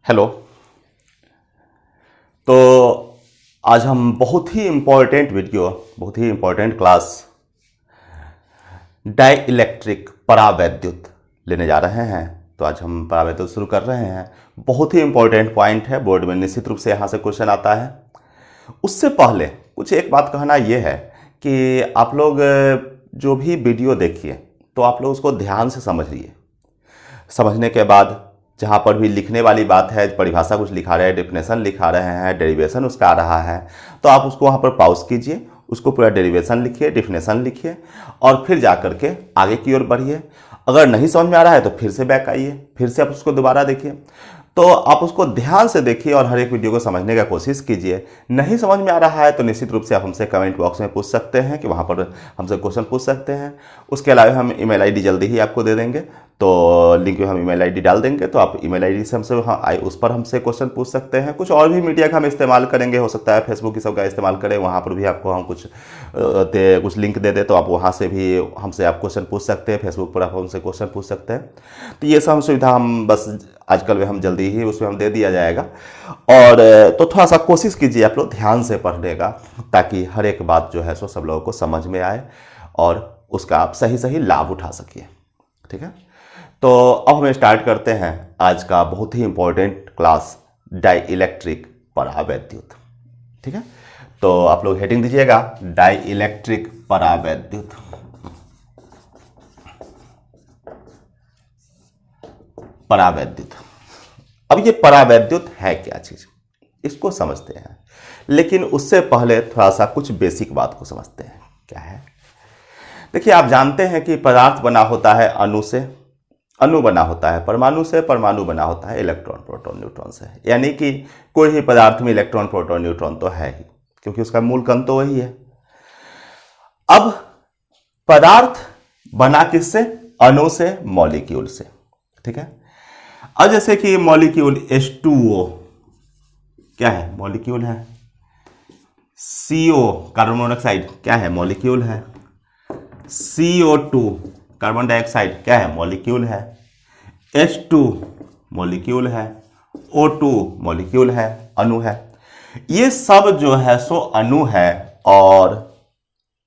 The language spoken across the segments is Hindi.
हेलो। तो आज हम बहुत ही इम्पोर्टेंट वीडियो, बहुत ही इम्पोर्टेंट क्लास डाई इलेक्ट्रिक परावैद्युत लेने जा रहे हैं। तो आज हम परावैद्युत शुरू कर रहे हैं। बहुत ही इम्पोर्टेंट पॉइंट है, बोर्ड में निश्चित रूप से यहाँ से क्वेश्चन आता है। उससे पहले कुछ एक बात कहना यह है कि आप लोग जो भी वीडियो देखिए तो आप लोग उसको ध्यान से समझिए। समझने के बाद जहाँ पर भी लिखने वाली बात है, परिभाषा कुछ लिखा रहे हैं, डेफिनेशन लिखा रहे हैं, डेरिवेशन उसका आ रहा है, तो आप उसको वहाँ पर पॉज कीजिए, उसको पूरा डेरिवेशन लिखिए, डेफिनेशन लिखिए और फिर जा करके आगे की ओर बढ़िए। अगर नहीं समझ में आ रहा है तो फिर से बैक आइए, फिर से आप उसको दोबारा देखिए। तो आप उसको ध्यान से देखिए और हर एक वीडियो को समझने का कोशिश कीजिए। नहीं समझ में आ रहा है तो निश्चित रूप से आप हमसे कमेंट बॉक्स में पूछ सकते हैं कि वहाँ पर हमसे क्वेश्चन पूछ सकते हैं। उसके अलावा हम ईमेल आईडी जल्दी ही आपको दे देंगे, तो लिंक में हम ईमेल आईडी डाल देंगे, तो आप ईमेल आईडी से हमसे उस पर हमसे क्वेश्चन पूछ सकते हैं। कुछ और भी मीडिया का हम इस्तेमाल करेंगे, हो सकता है फेसबुक की सब का इस्तेमाल करें, वहाँ पर भी आपको हम कुछ लिंक दे दें, तो आप वहाँ से भी हमसे आप क्वेश्चन पूछ सकते हैं। फेसबुक पर आप हमसे क्वेश्चन पूछ सकते हैं। तो ये सब सुविधा हम बस आजकल में हम जल्दी ही उसमें हम दे दिया जाएगा। और तो थोड़ा सा कोशिश कीजिए आप लोग ध्यान से पढ़ने का, ताकि हर एक बात जो है सो सब लोगों को समझ में आए और उसका आप सही सही लाभ उठा सकिए। ठीक है, तो अब हम स्टार्ट करते हैं आज का बहुत ही इंपॉर्टेंट क्लास डाई इलेक्ट्रिक परावैद्युत। ठीक है, तो आप लोग हेडिंग दीजिएगा डाई इलेक्ट्रिक परावैद्युत। परावैद्युत, अब ये परावैद्युत है क्या चीज, इसको समझते हैं। लेकिन उससे पहले थोड़ा सा कुछ बेसिक बात को समझते हैं। क्या है, देखिए आप जानते हैं कि पदार्थ बना होता है अणु से, अणु बना होता है परमाणु से, परमाणु बना होता है इलेक्ट्रॉन प्रोटॉन न्यूट्रॉन से। यानी कि कोई भी पदार्थ में इलेक्ट्रॉन प्रोटॉन न्यूट्रॉन तो है ही, क्योंकि उसका मूल कण तो वही है। अब पदार्थ बना किससे? अणु से, मॉलिक्यूल से। ठीक है, अब जैसे कि मॉलिक्यूल H2O क्या है? मॉलिक्यूल है। CO कार्बन मोनोऑक्साइड क्या है? मॉलिक्यूल है। CO2 कार्बन डाइऑक्साइड क्या है? मॉलिक्यूल है। H2 मॉलिक्यूल है। O2 मॉलिक्यूल है, अणु है। ये सब जो है सो अणु है और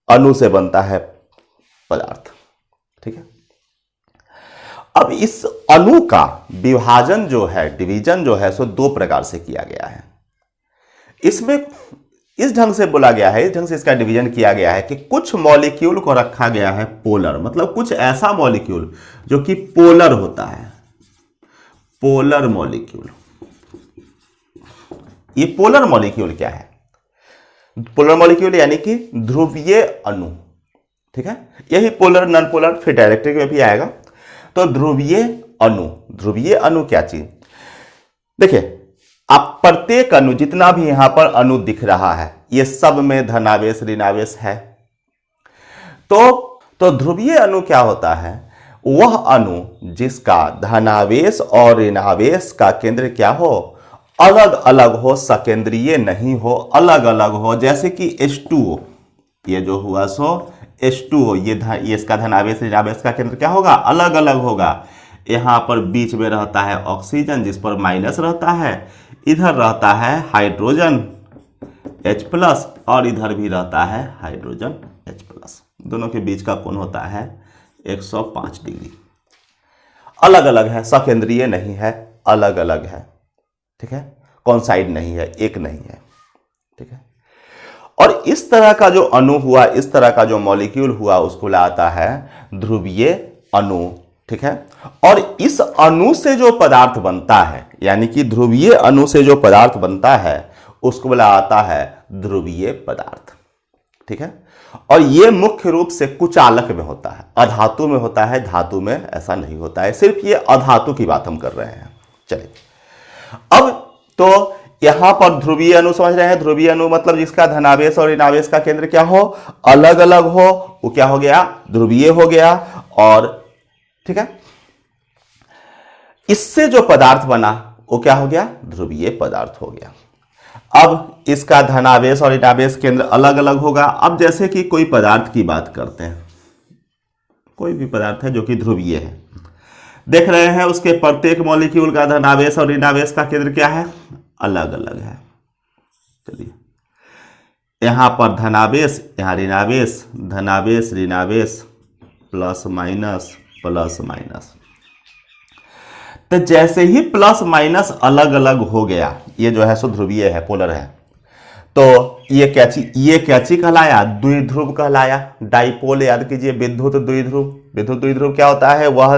अणु से बनता है पदार्थ। ठीक है, अब इस अणु का विभाजन जो है, डिवीजन जो है सो दो प्रकार से किया गया है। इसमें इस ढंग से बोला गया है, इस ढंग से इसका डिवीजन किया गया है कि कुछ मॉलिक्यूल को रखा गया है पोलर, मतलब कुछ ऐसा मॉलिक्यूल जो कि पोलर होता है। पोलर मॉलिक्यूल, ये पोलर मॉलिक्यूल क्या है? पोलर मॉलिक्यूल यानी कि ध्रुवीय अणु। ठीक है, यही पोलर, नॉन पोलर फिर डायरेक्ट्रिक में भी आएगा। तो ध्रुवीय अणु, ध्रुवीय अणु क्या चीज? देखिए आप प्रत्येक अणु, जितना भी यहां पर अणु दिख रहा है, ये सब में धनावेश ऋणावेश है। तो ध्रुवीय अणु क्या होता है? वह अणु जिसका धनावेश और ऋणावेश का केंद्र क्या हो? अलग अलग हो, सकेंद्रीय नहीं हो, अलग अलग हो। जैसे कि H2O, ये जो हुआ सो H2O, ये इसका धनावेश ऋणावेश का केंद्र क्या होगा? अलग अलग होगा। यहां पर बीच में रहता है ऑक्सीजन जिस पर माइनस रहता है, इधर रहता है हाइड्रोजन H+ और इधर भी रहता है हाइड्रोजन H+। दोनों के बीच का कोण होता है 105 डिग्री। अलग अलग है, सकेंद्रीय नहीं है, अलग अलग है। ठीक है, कॉन्साइड नहीं है, एक नहीं है। ठीक है, और इस तरह का जो अणु हुआ, इस तरह का जो मॉलिक्यूल हुआ, उसको लाता है ध्रुवीय अणु। ठीक है, और इस अणु से जो पदार्थ बनता है, यानी कि ध्रुवीय अणु से जो पदार्थ बनता है, उसको बोला आता है ध्रुवीय पदार्थ। ठीक है, और यह मुख्य रूप से कुचालक में होता है, अधातु में होता है, धातु में ऐसा नहीं होता है। सिर्फ ये अधातु की बात हम कर रहे हैं। चलिए, अब तो यहां पर ध्रुवीय अणु समझ रहे हैं। ध्रुवीय अणु मतलब जिसका धनावेश और ऋणावेश का केंद्र क्या हो? अलग अलग हो, वो क्या हो गया? ध्रुवीय हो गया। और ठीक है, इससे जो पदार्थ बना वो क्या हो गया? ध्रुवीय पदार्थ हो गया। अब इसका धनावेश और ऋणावेश केंद्र अलग अलग होगा। अब जैसे कि कोई पदार्थ की बात करते हैं, कोई भी पदार्थ है जो कि ध्रुवीय है, देख रहे हैं उसके प्रत्येक मॉलिक्यूल का धनावेश और ऋणावेश का केंद्र क्या है, अलग अलग है। चलिए यहां पर धनावेश, यहां ऋणावेश, धनावेश ऋणावेश, प्लस माइनस। तो जैसे ही प्लस माइनस अलग अलग हो गया, ये जो है सो ध्रुवीय है, पोलर है, तो ये क्या चीज कहलाया, द्विध्रुव कहलाया। डाइपोल याद कीजिए, विद्युत द्विध्रुव। विद्युत द्विध्रुव क्या होता है, वह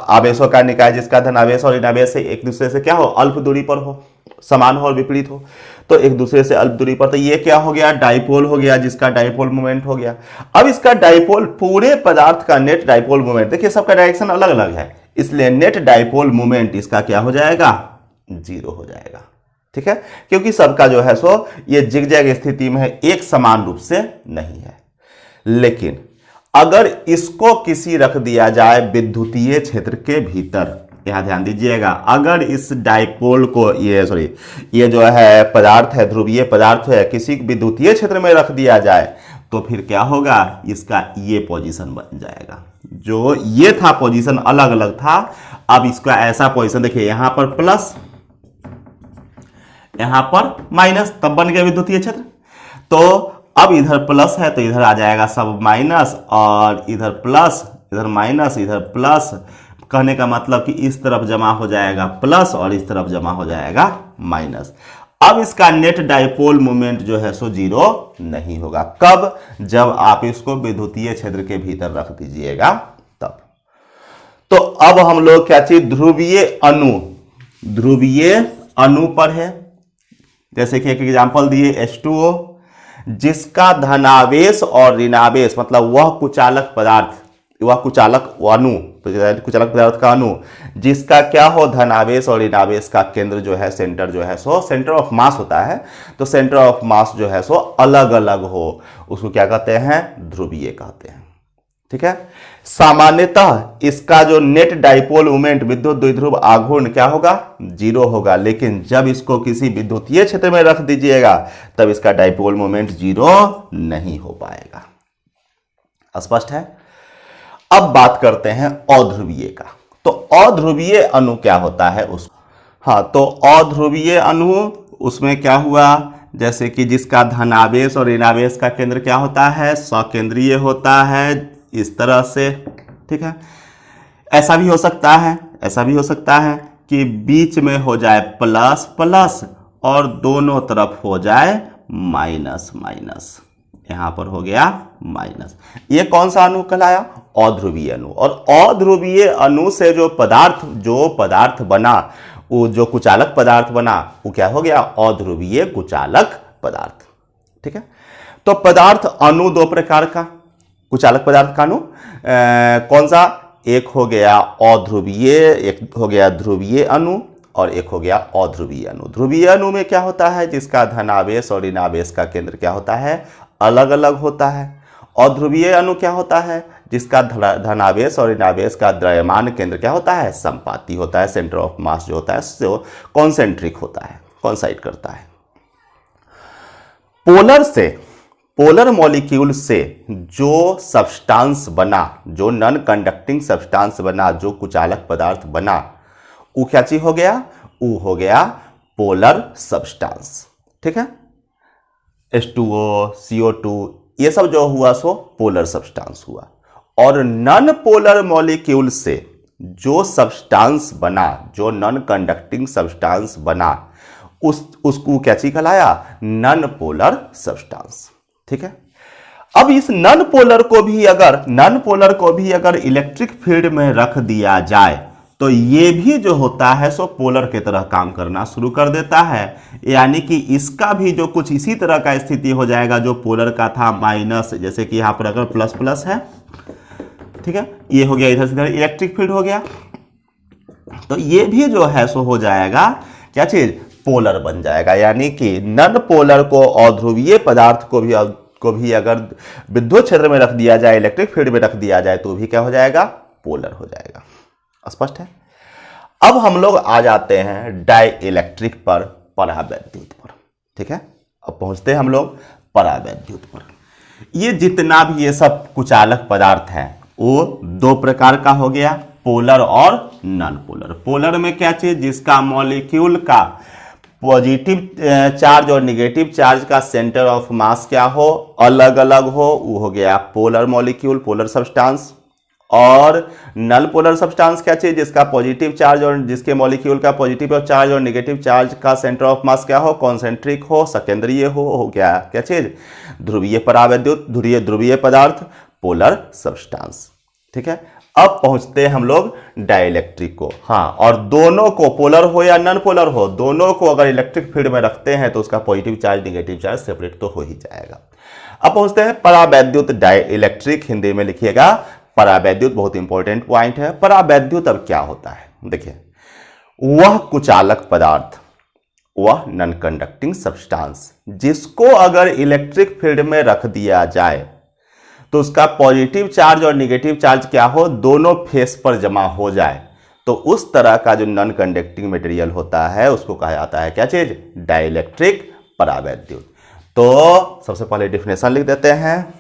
आवेशों का निकाय जिसका धनावेश और ऋणावेश से एक दूसरे से क्या हो, अल्प दूरी पर हो, समान हो और विपरीत हो, तो एक दूसरे से अल्प दूरी पर, तो ये क्या हो गया, डाइपोल हो गया, जिसका डाइपोल मोमेंट हो गया। अब इसका डाइपोल, पूरे पदार्थ का नेट डाइपोल मोमेंट, देखिए सबका डायरेक्शन अलग अलग है, इसलिए नेट डाइपोल मोमेंट इसका क्या हो जाएगा, 0 हो जाएगा। ठीक है, क्योंकि सबका जो है सो ये जिगजैग स्थिति में है, एक समान रूप से नहीं है। लेकिन अगर इसको किसी रख दिया जाए विद्युतीय क्षेत्र के भीतर, यहां ध्यान दीजिएगा, अगर इस डाइपोल को ये जो है पदार्थ है, ध्रुवीय पदार्थ है, किसी विद्युतीय क्षेत्र में रख दिया जाए तो फिर क्या होगा, इसका ये पोजीशन बन जाएगा। जो ये था पोजीशन अलग अलग था, अब इसका ऐसा पोजीशन देखिए, यहां पर प्लस, यहां पर माइनस, तब बन गया विद्युतीय क्षेत्र। तो अब इधर प्लस है तो इधर आ जाएगा सब माइनस, और इधर प्लस, इधर माइनस, इधर प्लस, कहने का मतलब कि इस तरफ जमा हो जाएगा प्लस और इस तरफ जमा हो जाएगा माइनस। अब इसका नेट डाइपोल मोमेंट जो है सो 0 नहीं होगा। कब, जब आप इसको विद्युतीय क्षेत्र के भीतर रख दीजिएगा तब। तो अब हम लोग क्या चीज, ध्रुवीय अणु पर है। जैसे कि एक एग्जांपल दिए H2O, जिसका धनावेश और ऋणावेश, मतलब वह कुचालक पदार्थ, वह कुचालक अणु, कुचालक पदार्थ का अणु जिसका क्या हो, धनावेश और ऋणावेश का केंद्र जो है, सेंटर जो है सो सेंटर ऑफ मास होता है, तो सेंटर ऑफ मास जो है सो अलग अलग हो, उसको क्या कहते हैं, ध्रुवीय कहते हैं। ठीक है, सामान्यतः इसका जो नेट डाइपोल मोमेंट विद्युत द्विध्रुव आघूर्ण क्या होगा, 0 होगा। लेकिन जब इसको किसी विद्युतीय क्षेत्र में रख दीजिएगा तब इसका डाइपोल मोमेंट 0 नहीं हो पाएगा। स्पष्ट है। अब बात करते हैं अध्रुवीय का। तो अध्रुवीय अणु क्या होता है उस, हाँ, तो अध्रुवीय अणु, उसमें क्या हुआ, जैसे कि जिसका धनावेश और ऋणावेश का केंद्र क्या होता है, सकेंद्रीय होता है, इस तरह से। ठीक है, ऐसा भी हो सकता है कि बीच में हो जाए प्लस प्लस और दोनों तरफ हो जाए माइनस माइनस, यहां पर हो गया माइनस। ये कौन सा अणु कहलाया, अध्रुवीय अणु। और अध्रुवीय अणु से जो पदार्थ बना, वो जो कुचालक पदार्थ बना, वो क्या हो गया, अध्रुवीय कुचालक पदार्थ। ठीक है, तो पदार्थ अणु दो प्रकार का, कुचालक पदार्थ का अणु कौन सा, एक हो गया अध्रुवीय, एक हो गया ध्रुवीय अणु, और एक हो गया अध्रुवीय अणु। ध्रुवीय अणु में क्या होता है, जिसका धनावेश और ऋणावेश का केंद्र क्या होता है, अलग अलग होता है। अध्रुवीय अणु क्या होता है, जिसका धनावेश और ऋणावेश का द्रव्यमान केंद्र क्या होता है, संपाती होता है, सेंटर ऑफ मास जो होता है जो कॉन्सेंट्रिक होता है, कॉन्साइड करता है। पोलर मॉलिक्यूल से जो सब्सटेंस बना, जो नॉन कंडक्टिंग सब्सटेंस बना, जो कुचालक पदार्थ बना, वो क्या चीज हो गया, वो हो गया पोलर सब्सटेंस। ठीक है, H2O, CO2, ये सब जो हुआ सो पोलर सब्सटेंस हुआ। और नॉन पोलर मॉलिक्यूल से जो सब्सटेंस बना, जो नॉन कंडक्टिंग सब्सटेंस बना, उसको क्या चीज कहलाया, नॉन पोलर सब्सटेंस। ठीक है, अब इस नॉन पोलर को भी अगर इलेक्ट्रिक फील्ड में रख दिया जाए तो ये भी जो होता है सो पोलर की तरह काम करना शुरू कर देता है। यानी कि इसका भी जो कुछ इसी तरह का स्थिति हो जाएगा जो पोलर का था, माइनस, जैसे कि यहां पर अगर प्लस प्लस है, ठीक है, ये हो गया, इधर से इधर इलेक्ट्रिक फील्ड हो गया, तो ये भी जो है सो हो जाएगा क्या चीज, पोलर बन जाएगा। यानी कि नॉन पोलर को, अध्रुवीय पदार्थ को भी अगर विद्युत क्षेत्र में रख दिया जाए, इलेक्ट्रिक फील्ड में रख दिया जाए, तो भी क्या हो जाएगा, पोलर हो जाएगा। स्पष्ट है। अब हम लोग आ जाते हैं डाइइलेक्ट्रिक पर, परावैद्युत पर। ठीक है, अब पहुंचते हैं हम लोग परावैद्युत पर। ये जितना भी ये सब कुचालक पदार्थ हैं, वो दो प्रकार का हो गया, पोलर और नॉन पोलर। पोलर में क्या चीज, जिसका मॉलिक्यूल का पॉजिटिव चार्ज और निगेटिव चार्ज का सेंटर ऑफ मास क्या हो, अलग अलग हो, वो हो गया पोलर मॉलिक्यूल, पोलर सब्सटेंस। और नल पोलर सब्सटेंस क्या चीज, जिसका पॉजिटिव चार्ज और जिसके मॉलिक्यूल का पॉजिटिव चार्ज और नेगेटिव चार्ज का सेंटर ऑफ मास क्या हो, कॉन्सेंट्रिक हो, सेकेंडरीय हो गया क्या चीज, ध्रुवीय परावैद्युत, ध्रुवीय पदार्थ, पोलर सब्सटेंस। ठीक है, अब पहुंचते हैं हम लोग डाइलेक्ट्रिक को। हाँ, और दोनों को, पोलर हो या नॉन पोलर हो, दोनों को अगर इलेक्ट्रिक फील्ड में रखते हैं तो उसका positive charge negative charge separate तो हो ही जाएगा। अब पहुंचते हैं परावैद्युत डाइलेक्ट्रिक, हिंदी में लिखिएगा परावैद्युत, बहुत इंपॉर्टेंट पॉइंट है। परावैद्युत अब क्या होता है, देखिए, वह कुचालक पदार्थ, वह नॉन कंडक्टिंग सब्सटेंस जिसको अगर इलेक्ट्रिक फील्ड में रख दिया जाए तो उसका पॉजिटिव चार्ज और नेगेटिव चार्ज क्या हो, दोनों फेस पर जमा हो जाए, तो उस तरह का जो नॉन कंडक्टिंग मटेरियल होता है उसको कहा जाता है क्या चीज, डाइलेक्ट्रिक परावैद्युत। तो सबसे पहले डिफिनेशन लिख देते हैं।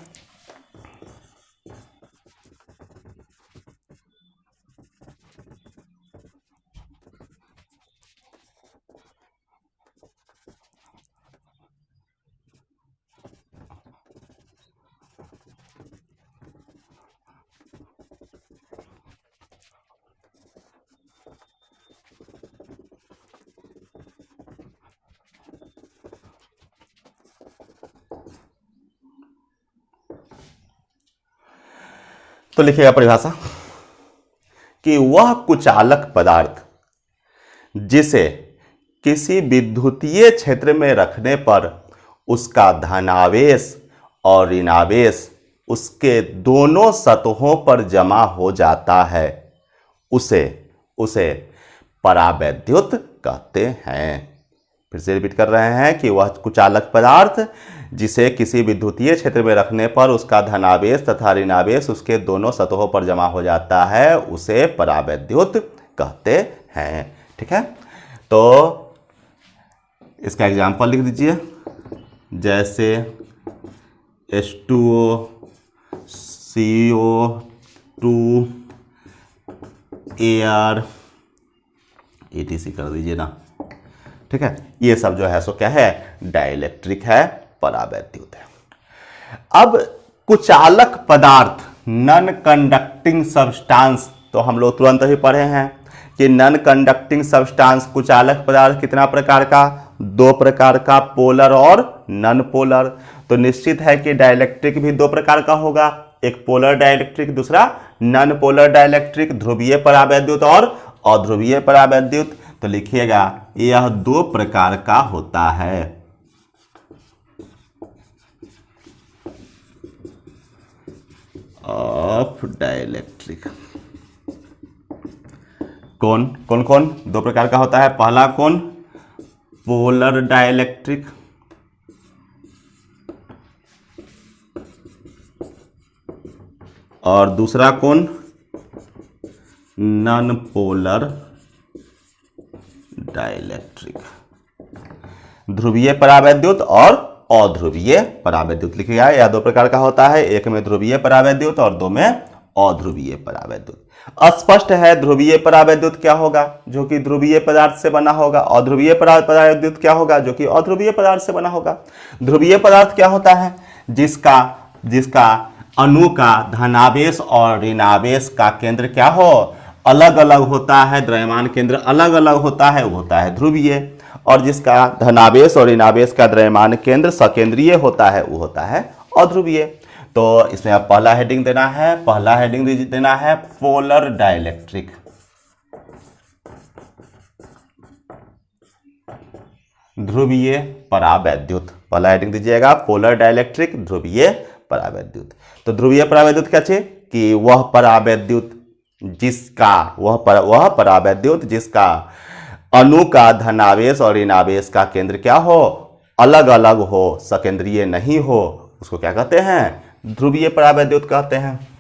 तो लिखिएगा परिभाषा कि वह कुचालक पदार्थ जिसे किसी विद्युतीय क्षेत्र में रखने पर उसका धनावेश और ऋणावेश उसके दोनों सतहों पर जमा हो जाता है, उसे उसे परावैद्युत कहते हैं। फिर से रिपीट कर रहे हैं कि वह कुचालक पदार्थ जिसे किसी विद्युतीय क्षेत्र में रखने पर उसका धनावेश तथा ऋणावेश उसके दोनों सतहों पर जमा हो जाता है, उसे परावैद्युत कहते हैं। ठीक है, तो इसका एग्जाम्पल लिख दीजिए, जैसे H2O, CO2, एयर, ETC कर दीजिए ना। ठीक है, ये सब जो है सो क्या है, डाइलेक्ट्रिक है, परावैद्युत है। अब कुचालक पदार्थ, नॉन कंडक्टिंग सब्सटेंस, तो हम लोग तुरंत ही पढ़े हैं कि नॉन कंडक्टिंग सब्सटेंस कुचालक पदार्थ कितना प्रकार का, दो प्रकार का, पोलर और नॉन पोलर। तो निश्चित है कि डाइलेक्ट्रिक भी दो प्रकार का होगा, एक पोलर डाइलेक्ट्रिक, दूसरा नॉन पोलर डाइलेक्ट्रिक, ध्रुवीय परावैद्युत और अध्रुवीय परावैद्युत। तो लिखिएगा यह दो प्रकार का होता है। ऑफ डाइलेक्ट्रिक कौन कौन कौन दो प्रकार का होता है, पहला कौन, पोलर डाइलेक्ट्रिक, और दूसरा कौन, नॉन पोलर डाइलेक्ट्रिक, ध्रुवीय परावैद्युत और अध्रुवीय परावैद्युत। लिखिएगा यह दो प्रकार का होता है, एक में ध्रुवीय परावैद्युत और दो में अध्रुवीय परावैद्युत। स्पष्ट है ध्रुवीय परावैद्युत क्या होगा, जो कि ध्रुवीय पदार्थ से बना होगा, अध्रुवीय परावैद्युत क्या होगा, जो कि अध्रुवीय पदार्थ से बना होगा। ध्रुवीय पदार्थ क्या होता है, जिसका जिसका अणु का धनावेश और ऋणावेश का केंद्र क्या हो, अलग अलग होता है, द्रव्यमान केंद्र अलग अलग होता है, वो होता है ध्रुवीय। और जिसका धनावेश और ऋणावेश का द्रव्यमान केंद्र सकेंद्रीय होता है, वो होता है अध्रुवीय। तो इसमें आप पहला हेडिंग देना है, पहला हेडिंग देना है पोलर डाइलेक्ट्रिक। ध्रुवीय परावैद्युत, पहला हेडिंग दीजिएगा पोलर डाइलेक्ट्रिक, ध्रुवीय परावैद्युत। तो ध्रुवीय परावैद्युत क्या चाहिए कि वह परावैद्युत जिसका वह परावैद्युत जिसका अणु का धनावेश और ऋणावेश का केंद्र क्या हो, अलग अलग हो, सकेंद्रीय नहीं हो, उसको क्या कहते हैं, ध्रुवीय परावैद्युत कहते हैं।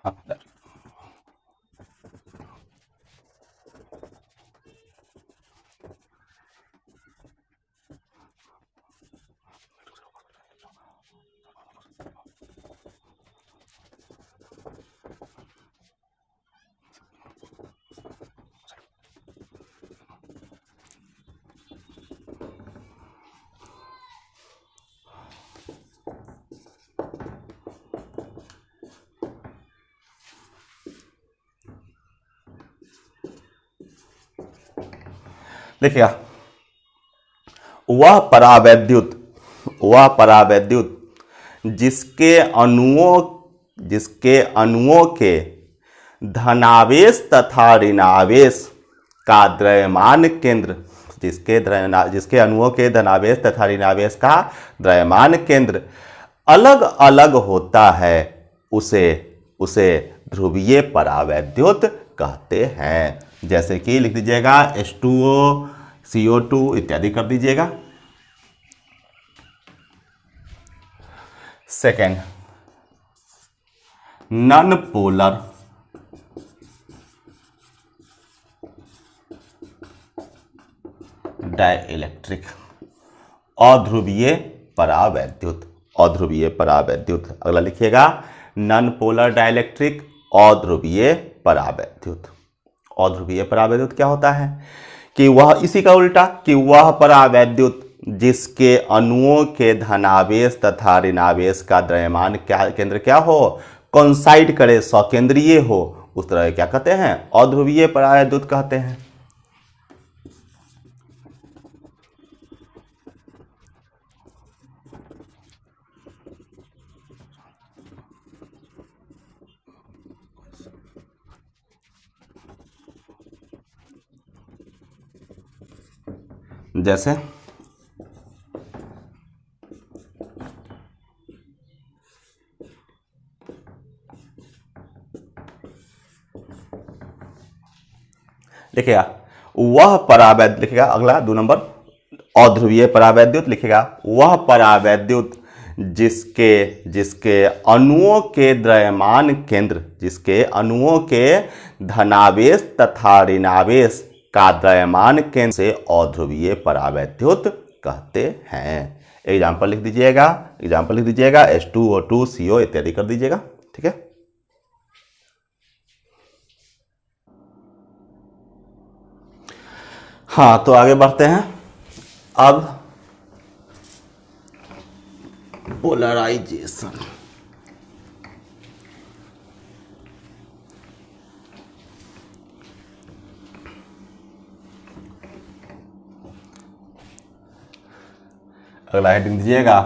हाँ, देखिएगा, वह परावैद्युत वह परावैद्युत जिसके अणुओं जिसके अणुओं के धनावेश तथा ऋणावेश का द्रव्यमान केंद्र जिसके अणुओं के धनावेश तथा ऋणावेश का द्रव्यमान केंद्र अलग अलग होता है, उसे उसे ध्रुवीय परावैद्युत कहते हैं। जैसे कि लिख दीजिएगा H2O, CO2 इत्यादि कर दीजिएगा। सेकेंड, नॉन पोलर डाइइलेक्ट्रिक अध्रुवीय परावैद्युत अगला लिखिएगा नॉन पोलर डाइइलेक्ट्रिक अध्रुवीय परावैद्युत क्या होता है कि वह इसी का उल्टा कि वह परावैद्युत जिसके अणुओं के धनावेश तथा ऋणावेश का द्रव्यमान केंद्र क्या हो, कोइंसाइड करे, सकेंद्रीय हो, उस तरह क्या कहते हैं, अध्रुवीय परावैद्युत कहते हैं। जैसे लिखेगा वह परावैद्युत, लिखेगा अगला 2 नंबर अध्रुवीय परावैद्युत, लिखेगा वह परावैद्युत जिसके अणुओं के द्रव्यमान केंद्र जिसके अणुओं के धनावेश तथा ऋणावेश का द्रव्यमान केंद्र से अध्रुवीय परावैद्युत कहते हैं। एग्जाम्पल लिख दीजिएगा H2O2 CO इत्यादि कर दीजिएगा। ठीक है, हाँ, तो आगे बढ़ते हैं। अब पोलराइजेशन, अगला हेडिंग दीजिएगा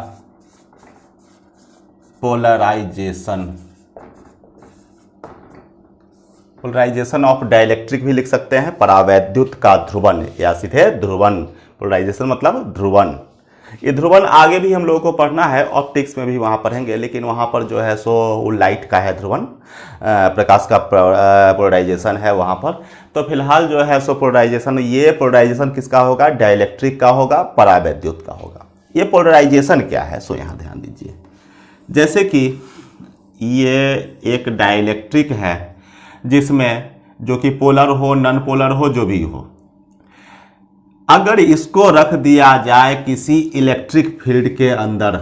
पोलराइजेशन ऑफ डाइइलेक्ट्रिक भी लिख सकते हैं, परावैद्युत का ध्रुवन या सीधे ध्रुवन। पोलराइजेशन मतलब ध्रुवन। ये ध्रुवन आगे भी हम लोगों को पढ़ना है, ऑप्टिक्स में भी वहाँ पढ़ेंगे, लेकिन वहाँ पर जो है सो वो लाइट का है ध्रुवन, प्रकाश का पोलराइजेशन है वहाँ पर। तो फिलहाल जो है सो ये पोलराइजेशन किसका होगा, डाइइलेक्ट्रिक का होगा, परावैद्युत का होगा। ये पोलराइजेशन क्या है, सो यहाँ ध्यान दीजिए। जैसे कि ये एक डाइइलेक्ट्रिक है जिसमें जो कि पोलर हो, नॉन पोलर हो, जो भी हो, अगर इसको रख दिया जाए किसी इलेक्ट्रिक फील्ड के अंदर,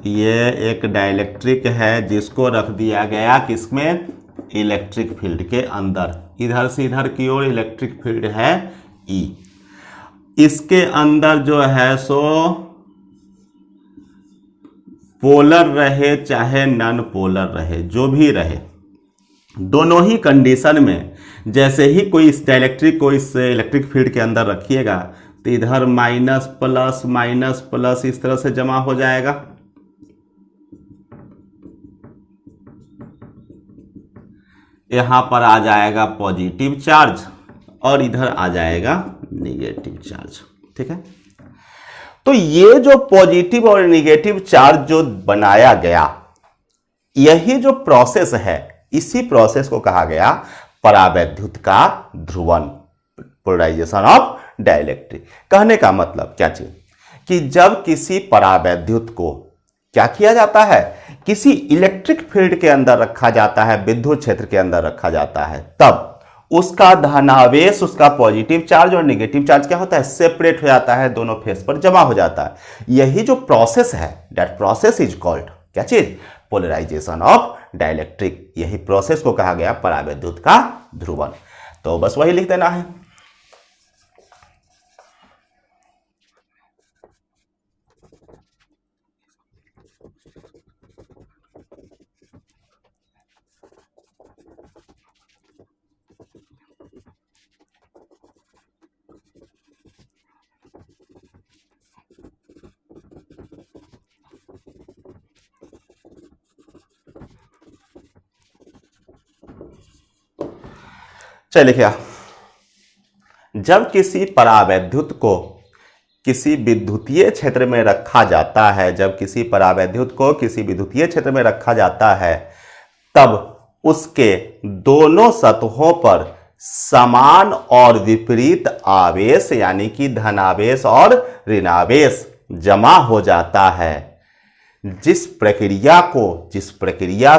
ये एक डाइइलेक्ट्रिक है जिसको रख दिया गया किसमें, इलेक्ट्रिक फील्ड के अंदर, इधर से इधर की ओर इलेक्ट्रिक फील्ड है E, इसके अंदर जो है सो पोलर रहे चाहे नॉन पोलर रहे, जो भी रहे, दोनों ही कंडीशन में जैसे ही कोई इस डाइइलेक्ट्रिक को इस इलेक्ट्रिक फील्ड के अंदर रखिएगा तो इधर माइनस प्लस इस तरह से जमा हो जाएगा। यहां पर आ जाएगा पॉजिटिव चार्ज और इधर आ जाएगा निगेटिव चार्ज। ठीक है, तो ये जो पॉजिटिव और निगेटिव चार्ज जो बनाया गया, यही जो प्रोसेस है, इसी प्रोसेस को कहा गया परावैद्युत का ध्रुवन, पोलराइजेशन ऑफ डाइइलेक्ट्रिक। कहने का मतलब क्या चीज कि जब किसी परावैद्युत को क्या किया जाता है किसी इलेक्ट्रिक फील्ड के अंदर रखा जाता है, विद्युत क्षेत्र के अंदर रखा जाता है, तब उसका धनावेश, उसका पॉजिटिव चार्ज और नेगेटिव चार्ज क्या होता है, सेपरेट हो जाता है, दोनों फेस पर जमा हो जाता है। यही जो प्रोसेस है, दैट प्रोसेस इज कॉल्ड क्या चीज, पोलराइजेशन ऑफ डाइलेक्ट्रिक। यही प्रोसेस को कहा गया परावैद्युत का ध्रुवण। तो बस वही लिख देना है। चलिए क्या, जब किसी परावैद्युत को किसी विद्युतीय क्षेत्र में रखा जाता है, जब किसी परावैद्युत को किसी विद्युतीय क्षेत्र में रखा जाता है, तब उसके दोनों सतहों पर समान और विपरीत आवेश यानी कि धनावेश और ऋणावेश जमा हो जाता है, जिस प्रक्रिया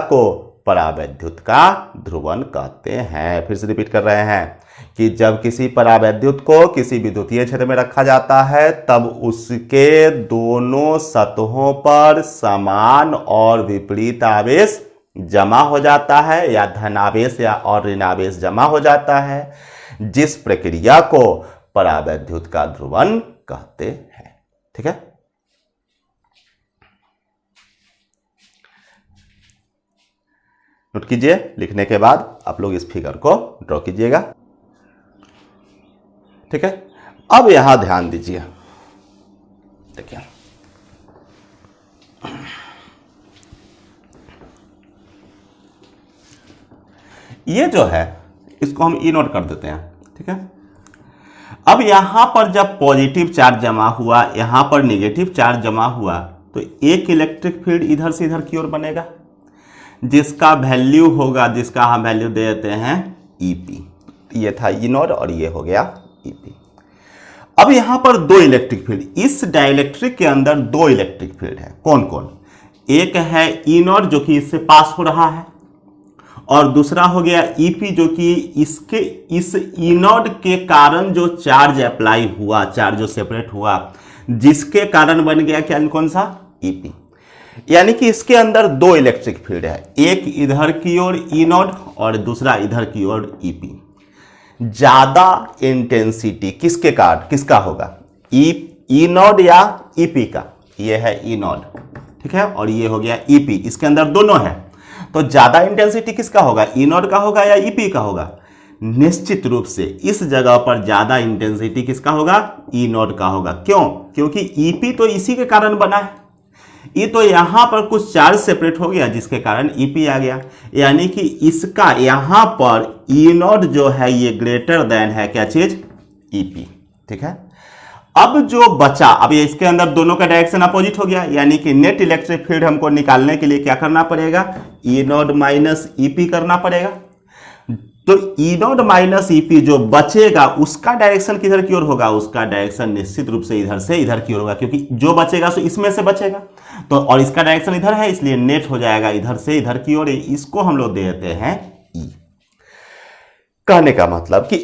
को परावैद्युत का ध्रुवण कहते हैं। फिर से रिपीट कर रहे हैं कि जब किसी परावैद्युत को किसी विद्युतीय क्षेत्र में रखा जाता है, तब उसके दोनों सतहों पर समान और विपरीत आवेश जमा हो जाता है, या धनावेश या और ऋणावेश जमा हो जाता है, जिस प्रक्रिया को परावैद्युत का ध्रुवण कहते हैं। ठीक है, नोट कीजिए। लिखने के बाद आप लोग इस फिगर को ड्रॉ कीजिएगा। ठीक है, अब यहां ध्यान दीजिए। देखिए, ये जो है इसको हम ई नोट कर देते हैं। ठीक है, अब यहां पर जब पॉजिटिव चार्ज जमा हुआ, यहां पर नेगेटिव चार्ज जमा हुआ, तो एक इलेक्ट्रिक फील्ड इधर से इधर की ओर बनेगा, जिसका वैल्यू होगा, जिसका हम वैल्यू दे देते हैं ईपी। ये था ई नोट और ये हो गया ईपी। अब यहां पर दो इलेक्ट्रिक फील्ड, इस डाइलेक्ट्रिक के अंदर दो इलेक्ट्रिक फील्ड है। कौन कौन? एक है ई नोट जो कि इससे पास हो रहा है, और दूसरा हो गया ईपी जो कि इसके इस ई नोट के कारण जो चार्ज अप्लाई हुआ, चार्ज जो सेपरेट हुआ, जिसके कारण बन गया क्या, कौन सा, ईपी। यानी कि इसके अंदर दो इलेक्ट्रिक फील्ड है, एक इधर की ओर ई नोट और दूसरा इधर की ओर ईपी। ज्यादा इंटेंसिटी किसके कारण, किसका होगा, ई नोट या ईपी का। ये है ई नोट, ठीक है, और ये हो गया ईपी, इसके अंदर दोनों है। तो ज्यादा इंटेंसिटी किसका होगा, ई नोट का होगा या ईपी का होगा? निश्चित रूप से इस जगह पर ज्यादा इंटेंसिटी किसका होगा, ई नोट का होगा। क्यों? क्योंकि ईपी तो इसी के कारण बना है, ये तो यहां पर कुछ चार्ज सेपरेट हो गया जिसके कारण ईपी आ गया। यानी कि इसका यहां पर ई नोट जो है ये ग्रेटर देन है क्या चीज, ईपी। ठीक है, अब जो बचा, अब ये इसके अंदर दोनों का डायरेक्शन अपोजिट हो गया, यानी कि नेट इलेक्ट्रिक फील्ड हमको निकालने के लिए क्या करना पड़ेगा, ई नोट माइनस ईपी करना पड़ेगा। तो ई नोट माइनस ईपी जो बचेगा उसका डायरेक्शन किधर की ओर होगा, उसका डायरेक्शन निश्चित रूप से इधर से इधर की ओर होगा, क्योंकि जो बचेगा सो इसमें से बचेगा। तो और इसका डायरेक्शन इधर है, इसलिए नेट हो जाएगा इधर से इधर की ओर। इसको हम लोग देते हैं ई। कहने का मतलब कि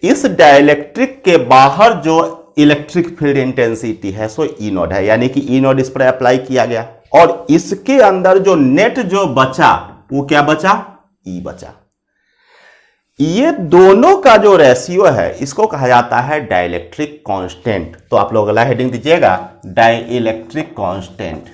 इस डाइलेक्ट्रिक के बाहर जो इलेक्ट्रिक फील्ड इंटेंसिटी है सो ई नोट है, यानी कि ई नोट इस पर अप्लाई किया गया, और इसके अंदर जो नेट जो बचा वो क्या बचा, ई बचा। ये दोनों का जो रेशियो है इसको कहा जाता है डाइलेक्ट्रिक कांस्टेंट। तो आप लोग अगला हेडिंग दीजिएगा, डाइलेक्ट्रिक कांस्टेंट।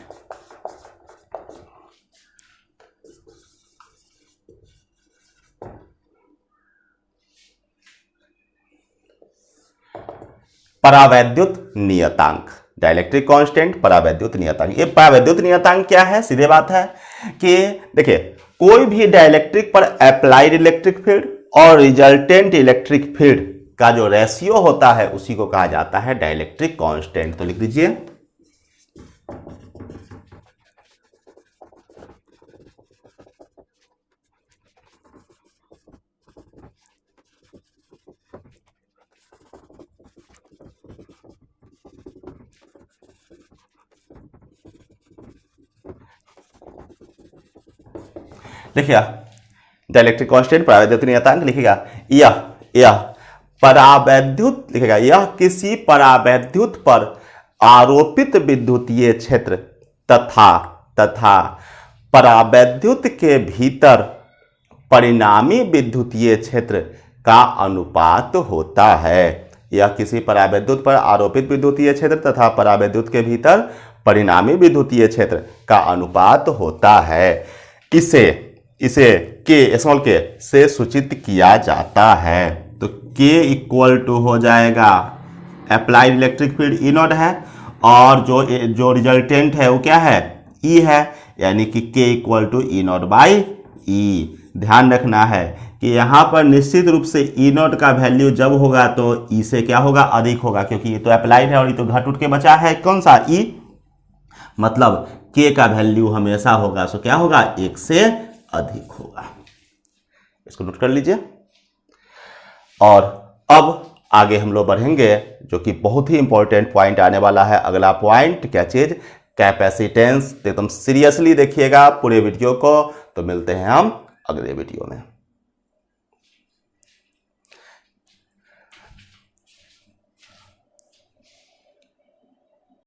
परावैद्युत नियतांक, डाइलेक्ट्रिक कांस्टेंट, परावैद्युत नियतांक। ये परावैद्युत नियतांक क्या है, सीधे बात है कि देखिए, कोई भी डाइलेक्ट्रिक पर अप्लाइड इलेक्ट्रिक फील्ड और रिजल्टेंट इलेक्ट्रिक फील्ड का जो रेशियो होता है उसी को कहा जाता है डाइलेक्ट्रिक कांस्टेंट। तो लिख दीजिए, देखिएगा डाइलेक्ट्रिक कांस्टेंट परावैद्युत नियतांक लिखिएगा यह परावैद्युत लिखिएगा यह किसी परावैद्युत पर आरोपित विद्युतीय क्षेत्र तथा परावैद्युत के भीतर परिणामी विद्युतीय क्षेत्र का अनुपात होता है। यह किसी परावैद्युत पर आरोपित विद्युतीय क्षेत्र तथा परावैद्युत के भीतर परिणामी विद्युतीय क्षेत्र का अनुपात होता है। इसे के स्मॉल के से सूचित किया जाता है। तो के इक्वल टू हो जाएगा applied electric field E not है और जो रिजल्टेंट है वो क्या है ई है, यानी कि k equal to e naught by e. ध्यान रखना है कि यहाँ पर निश्चित रूप से ई नॉट का वैल्यू जब होगा तो ई से क्या होगा अधिक होगा, क्योंकि ये तो अप्लाइड है और ये तो घट उठ के बचा है कौन सा ई, मतलब के का वैल्यू हमेशा होगा सो क्या होगा 1 से अधिक होगा। इसको नोट कर लीजिए। और अब आगे हम लोग बढ़ेंगे जो कि बहुत ही इंपॉर्टेंट पॉइंट आने वाला है। अगला पॉइंट क्या चीज, कैपेसिटेंस। एकदम सीरियसली देखिएगा पूरे वीडियो को। तो मिलते हैं हम अगले वीडियो में।